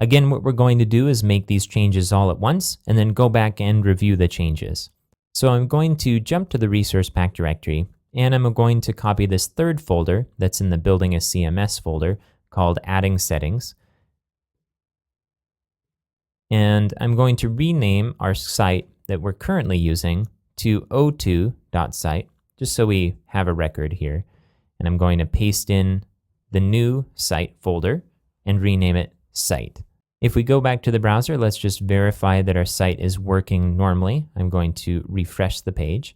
Again, what we're going to do is make these changes all at once and then go back and review the changes. So I'm going to jump to the resource pack directory, and I'm going to copy this third folder that's in the building a CMS folder called adding settings. And I'm going to rename our site that we're currently using to o2.site, just so we have a record here. And I'm going to paste in the new site folder and rename it site. If we go back to the browser, let's just verify that our site is working normally. I'm going to refresh the page.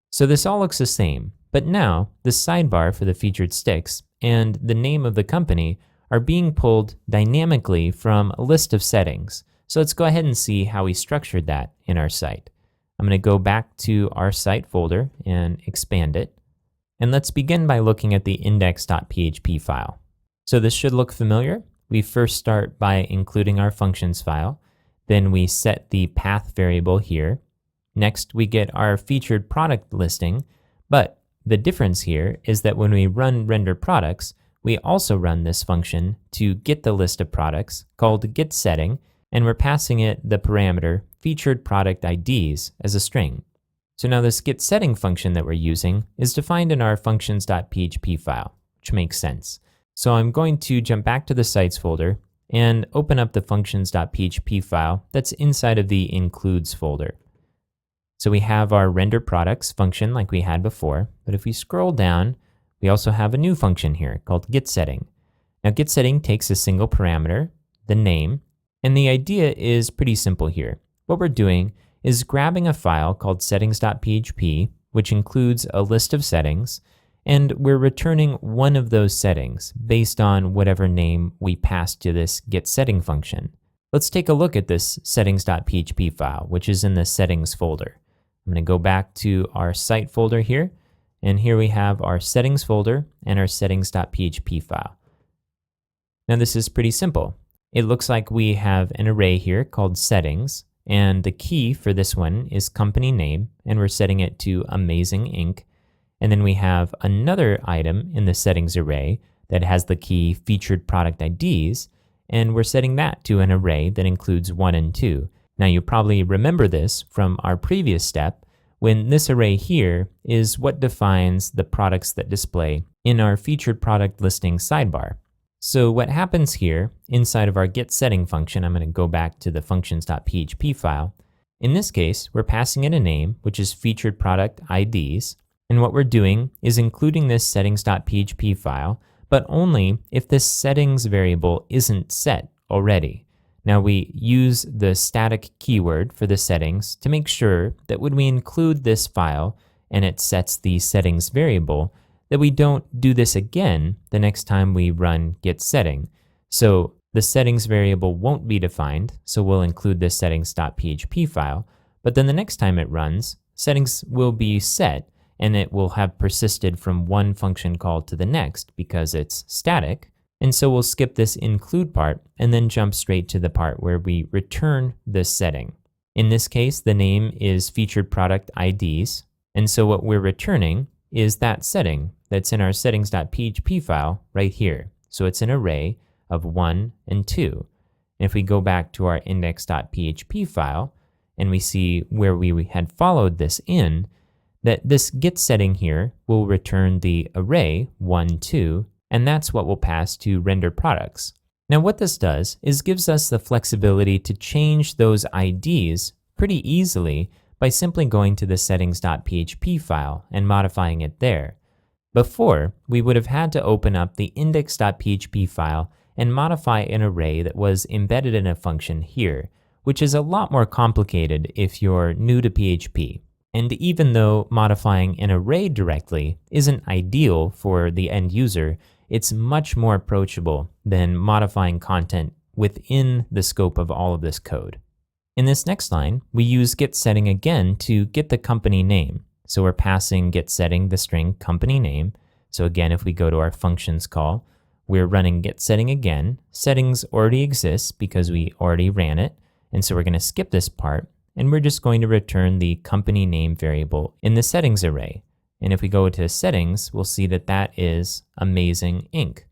So this all looks the same, but now the sidebar for the featured sticks and the name of the company are being pulled dynamically from a list of settings. So let's go ahead and see how we structured that in our site. I'm going to go back to our site folder and expand it. And let's begin by looking at the index.php file. So this should look familiar. We first start by including our functions file. Then we set the path variable here. Next, we get our featured product listing. But the difference here is that when we run render products, we also run this function to get the list of products called getSetting, and we're passing it the parameter featured product IDs as a string. So now this getSetting function that we're using is defined in our functions.php file, which makes sense. So I'm going to jump back to the sites folder and open up the functions.php file that's inside of the includes folder. So we have our render products function like we had before, but if we scroll down, we also have a new function here called getSetting. Now getSetting takes a single parameter, the name, and the idea is pretty simple here. What we're doing is grabbing a file called settings.php, which includes a list of settings, and we're returning one of those settings based on whatever name we pass to this getSetting function. Let's take a look at this settings.php file, which is in the settings folder. I'm going to go back to our site folder here, and here we have our settings folder and our settings.php file. Now this is pretty simple. It looks like we have an array here called settings, and the key for this one is company name, and we're setting it to Amazing Inc. And then we have another item in the settings array that has the key featured product IDs, and we're setting that to an array that includes 1 and 2. Now you probably remember this from our previous step, when this array here is what defines the products that display in our featured product listing sidebar. So what happens here inside of our getSetting function, I'm going to go back to the functions.php file. In this case, we're passing it a name, which is featured product IDs. And what we're doing is including this settings.php file, but only if this settings variable isn't set already. Now we use the static keyword for the settings to make sure that when we include this file and it sets the settings variable, that we don't do this again the next time we run getSetting. So the settings variable won't be defined, so we'll include this settings.php file, but then the next time it runs, settings will be set, and it will have persisted from one function call to the next because it's static. And so we'll skip this include part and then jump straight to the part where we return this setting. In this case, the name is featured product IDs. And so what we're returning is that setting that's in our settings.php file right here. So it's an array of 1 and 2. And if we go back to our index.php file and we see where we had followed this in, that this getSetting here will return the array 1, 2, and that's what we'll pass to render products. Now what this does is gives us the flexibility to change those IDs pretty easily by simply going to the settings.php file and modifying it there. Before, we would have had to open up the index.php file and modify an array that was embedded in a function here, which is a lot more complicated if you're new to PHP. And even though modifying an array directly isn't ideal for the end user, it's much more approachable than modifying content within the scope of all of this code. In this next line, we use getSetting again to get the company name. So we're passing getSetting the string company name. So again, if we go to our functions call, we're running getSetting again. Settings already exists because we already ran it. And so we're going to skip this part. And we're just going to return the company name variable in the settings array. And if we go to settings, we'll see that that is Amazing Inc.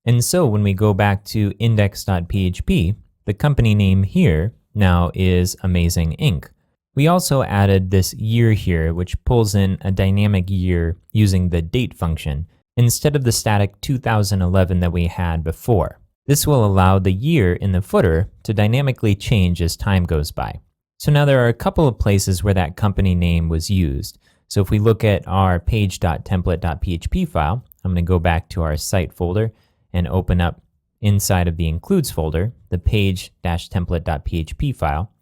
And so when we go back to index.php, the company name here now is Amazing Inc. We also added this year here, which pulls in a dynamic year using the date function instead of the static 2011 that we had before. This will allow the year in the footer to dynamically change as time goes by. So now there are a couple of places where that company name was used. So if we look at our page.template.php file, I'm going to go back to our site folder and open up inside of the includes folder, the page-template.php file.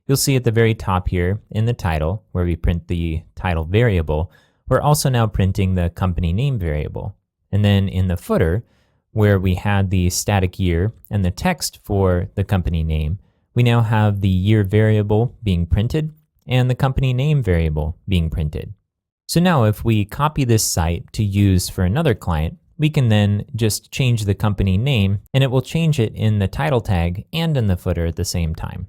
You'll see at the very top here in the title, where we print the title variable, we're also now printing the company name variable. And then in the footer, where we had the static year and the text for the company name, we now have the year variable being printed and the company name variable being printed. So now if we copy this site to use for another client, we can then just change the company name and it will change it in the title tag and in the footer at the same time.